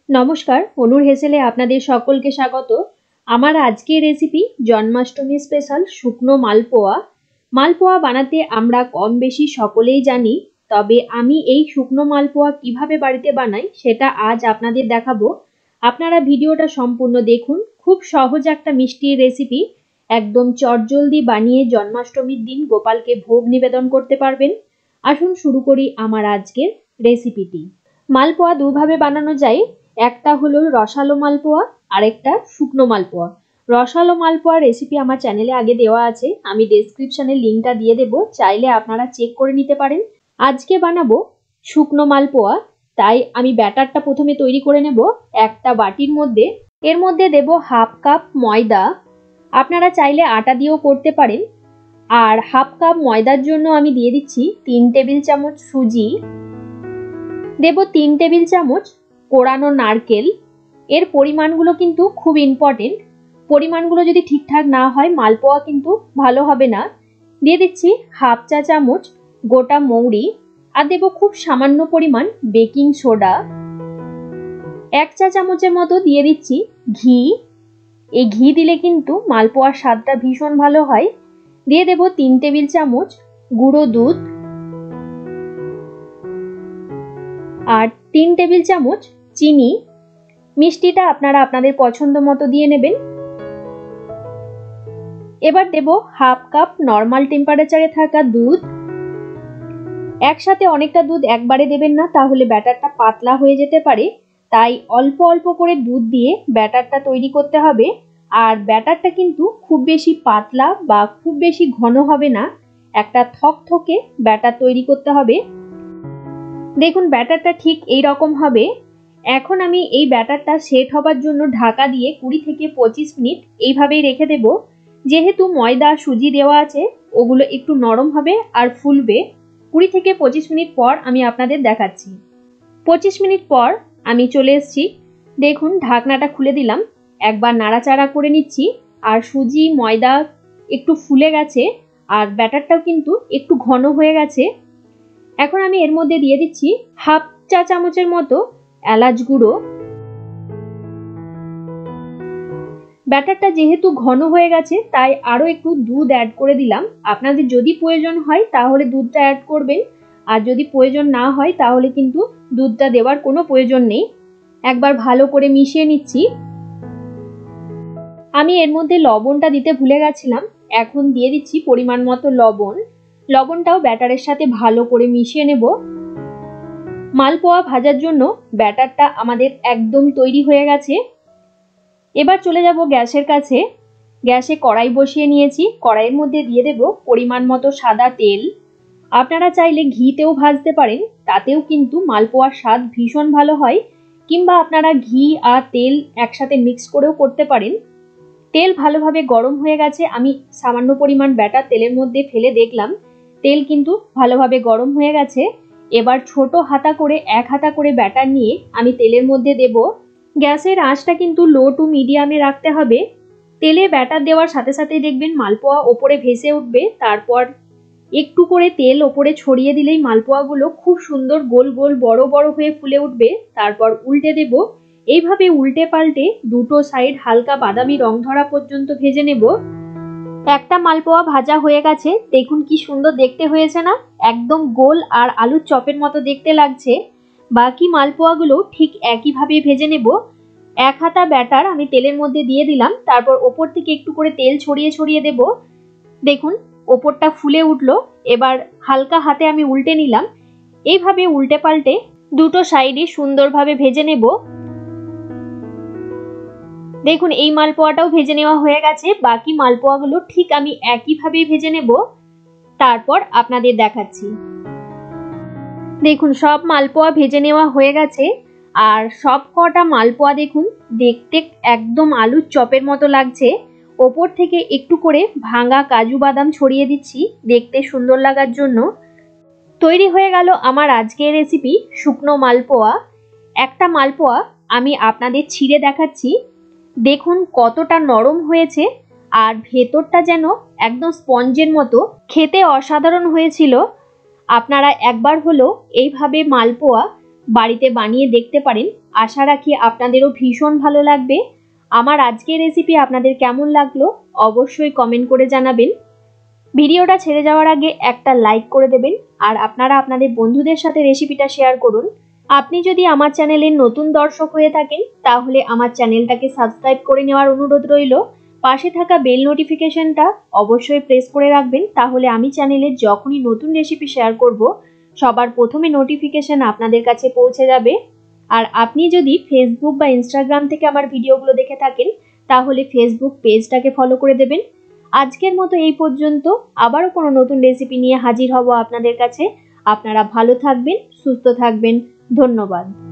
নমস্কার, অনুর হেসেলে আপনাদের সকলকে স্বাগত। আমার আজকের রেসিপি জন্মাষ্টমী স্পেশাল শুকনো মালপোয়া। মালপোয়া বানাতে আমরা কম বেশি সকলেই জানি, তবে আমি এই শুকনো মালপোয়া কিভাবে বাড়িতে বানাই সেটা আজ আপনাদের দেখাবো। আপনারা ভিডিওটা সম্পূর্ণ দেখুন। খুব সহজ একটা মিষ্টির রেসিপি, একদম চটজলদি বানিয়ে জন্মাষ্টমীর দিন গোপালকে ভোগ নিবেদন করতে পারবেন। আসুন শুরু করি আমার আজকের রেসিপিটি। মালপোয়া দুভাবে বানানো যায়, একটা হলো রসালো মালপোয়া, আরেকটা শুকনো মালপোয়া। রসালো মালপোয়া রেসিপি আমার চ্যানেলে আগে দেওয়া আছে, আমি ডেসক্রিপশনে লিঙ্কটা দিয়ে দেব, চাইলে আপনারা চেক করে নিতে পারেন। আজকে বানাবো শুকনো মালপোয়া, তাই আমি ব্যাটারটা প্রথমে তৈরি করে নেব একটা বাটির মধ্যে। এর মধ্যে দেব হাফ কাপ ময়দা, আপনারা চাইলে আটা দিয়েও করতে পারেন। আর হাফ কাপ ময়দার জন্য আমি দিয়ে দিচ্ছি 3 টেবিল চামচ সুজি, দেব 3 টেবিল চামচ কোড়ানো নারকেল। এর পরিমাণগুলো কিন্তু খুব ইম্পর্টেন্ট, পরিমাণগুলো যদি ঠিকঠাক না হয় মালপোয়া কিন্তু ভালো হবে না। দিয়ে দিচ্ছি হাফ চা চামচ গোটা মৌরি, আর দেব খুব সামান্য পরিমাণ বেকিং সোডা। 1 চা চামচের মতো দিয়ে দিচ্ছি ঘি, এই ঘি দিলে কিন্তু মালপোয়ার স্বাদটা ভীষণ ভালো হয়। দিয়ে দেব 3 টেবিল চামচ গুঁড়ো দুধ আর 3 টেবিল চামচ চিনি। মিষ্টিটা আপনারা আপনাদের পছন্দ মতো দিয়ে নেবেন। এবার দেব হাফ কাপ নর্মাল টেম্পারেচারে থাকা দুধ। একসাথে অনেকটা দুধ একবারে দেবেন না, তাহলে ব্যাটারটা পাতলা হয়ে যেতে পারে, তাই অল্প অল্প করে দুধ দিয়ে ব্যাটারটা তৈরি করতে হবে। আর ব্যাটারটা কিন্তু খুব বেশি পাতলা বা খুব বেশি ঘন হবে না, একটা থকথকে ব্যাটার তৈরি করতে হবে। দেখুন ব্যাটারটা ঠিক এই রকম হবে। এখন আমি এই ব্যাটারটা সেট হবার জন্য ঢাকা দিয়ে 20 থেকে 25 মিনিট এইভাবেই রেখে দেব। যেহেতু ময়দা সুজি দেওয়া আছে, ওগুলো একটু নরম হবে আর ফুলবে। 20 থেকে 25 মিনিট পর আমি আপনাদের দেখাচ্ছি। 25 মিনিট পর আমি চলে এসেছি। দেখুন ঢাকনাটা খুলে দিলাম, একবার নাড়াচাড়া করে নিচ্ছি, আর সুজি ময়দা একটু ফুলে গেছে আর ব্যাটারটাও কিন্তু একটু ঘন হয়ে গেছে। এখন আমি এর মধ্যে দিয়ে দিচ্ছি হাফ চা চামচের মতো এলাচ গুঁড়ো। ব্যাটারটা যেহেতু ঘন হয়ে গেছে তাই আরো একটু দুধ অ্যাড করে দিলাম। আপনাদের যদি প্রয়োজন হয় তাহলে দুধটা অ্যাড করবেন, আর যদি প্রয়োজন না হয় তাহলে কিন্তু দুধটা দেওয়ার কোনো প্রয়োজন নেই। একবার ভালো করে মিশিয়ে নিচ্ছি। আমি এর মধ্যে লবণটা দিতে ভুলে গেছিলাম, এখন দিয়ে দিচ্ছি পরিমাণ মতো লবণ। লবণটাও ব্যাটারের সাথে ভালো করে মিশিয়ে নেব। মালপোয়া ভাজার জন্য ব্যাটারটা আমাদের একদম তৈরি হয়ে গেছে। এবার চলে যাব গ্যাসের কাছে। গ্যাসে কড়াই বসিয়ে নিয়েছি, কড়াইয়ের মধ্যে দিয়ে দেব পরিমাণ মতো সাদা তেল। আপনারা চাইলে ঘিতেও ভাজতে পারেন, তাতেও কিন্তু মালপোয়ার স্বাদ ভীষণ ভালো হয়, কিংবা আপনারা ঘি আর তেল একসাথে মিক্স করেও করতে পারেন। তেল ভালোভাবে গরম হয়ে গেছে, আমি সামান্য পরিমাণ ব্যাটার তেলের মধ্যে ফেলে দেখলাম, তেল কিন্তু ভালোভাবে গরম হয়ে গেছে। এবার ছোট হাতা করে 1 হাতা করে ব্যাটার নিয়ে আমি তেলের মধ্যে দেব। গ্যাসের আঁচটা কিন্তু লো টু মিডিয়ামে রাখতে হবে। তেলে ব্যাটার দেওয়ার সাথে সাথে দেখবেন মালপোয়া ওপরে ভেসে উঠবে, তারপর একটু করে তেল ওপরে ছড়িয়ে দিলেই মালপোয়াগুলো খুব সুন্দর গোল গোল বড় বড় হয়ে ফুলে উঠবে। তারপর উল্টে দেব। এইভাবে উল্টে পাল্টে দুটো সাইড হালকা বাদামি রং ধরা পর্যন্ত ভেজে নেব। একটা মালপোয়া ভাজা হয়ে গেছে, দেখুন কি সুন্দর দেখতে হয়েছে না, একদম গোল আর আলুর চপের মতো দেখতে লাগছে। বাকি মালপোয়াগুলো ঠিক একইভাবে ভেজে নেব। 1 হাতা ব্যাটার আমি তেলের মধ্যে দিয়ে দিলাম, তারপর ওপর থেকে একটু করে তেল ছড়িয়ে ছড়িয়ে দেব। দেখুন ওপরটা ফুলে উঠলো, এবার হালকা হাতে আমি উল্টে নিলাম। এইভাবে উল্টে পাল্টে দুটো সাইডই সুন্দরভাবে ভেজে নেব। দেখুন এই মালপোয়াটাও ভেজে নেওয়া হয়ে গেছে, বাকি মালপোয়াগুলো ঠিক আমি একইভাবেই ভেজে নেব, তারপর আপনাদের দেখাচ্ছি। দেখুন সব মালপোয়া ভেজে নেওয়া হয়ে গেছে, আর সব কটা মালপোয়া দেখুন দেখতে একদম আলুর চপের মতো লাগছে। ওপর থেকে একটু করে ভাঙা কাজু বাদাম ছড়িয়ে দিচ্ছি দেখতে সুন্দর লাগার জন্য। তৈরি হয়ে গেল আমার আজকের রেসিপি শুকনো মালপোয়া। একটা মালপোয়া আমি আপনাদের ছিঁড়ে দেখাচ্ছি, দেখুন কতটা নরম হয়েছে, আর ভেতরটা যেন একদম স্পঞ্জের মতো, খেতে অসাধারণ হয়েছিল। আপনারা একবার হলো এইভাবে মালপোয়া বাড়িতে বানিয়ে দেখতে পারেন। আশা রাখি আপনাদেরও ভীষণ ভালো লাগবে। আমার আজকের রেসিপি আপনাদের কেমন লাগলো অবশ্যই কমেন্ট করে জানাবেন। ভিডিওটা ছেড়ে যাওয়ার আগে একটা লাইক করে দেবেন আর আপনারা আপনাদের বন্ধুদের সাথে রেসিপিটা শেয়ার করুন। আপনি যদি আমার চ্যানেলের নতুন দর্শক হয়ে থাকেন তাহলে আমার চ্যানেলটাকে সাবস্ক্রাইব করে নেওয়ার অনুরোধ রইল। পাশে থাকা বেল নোটিফিকেশনটা অবশ্যই প্রেস করে রাখবেন, তাহলে আমি চ্যানেলে যখনই নতুন রেসিপি শেয়ার করব সবার প্রথমে নোটিফিকেশন আপনাদের কাছে পৌঁছে যাবে। আর আপনি যদি ফেসবুক বা ইনস্টাগ্রাম থেকে আমার ভিডিওগুলো দেখে থাকেন তাহলে ফেসবুক পেজটাকে ফলো করে দেবেন। আজকের মতো এই পর্যন্ত, আবারও কোনো নতুন রেসিপি নিয়ে হাজির হব আপনাদের কাছে। আপনারা ভালো থাকবেন, সুস্থ থাকবেন। ধন্যবাদ।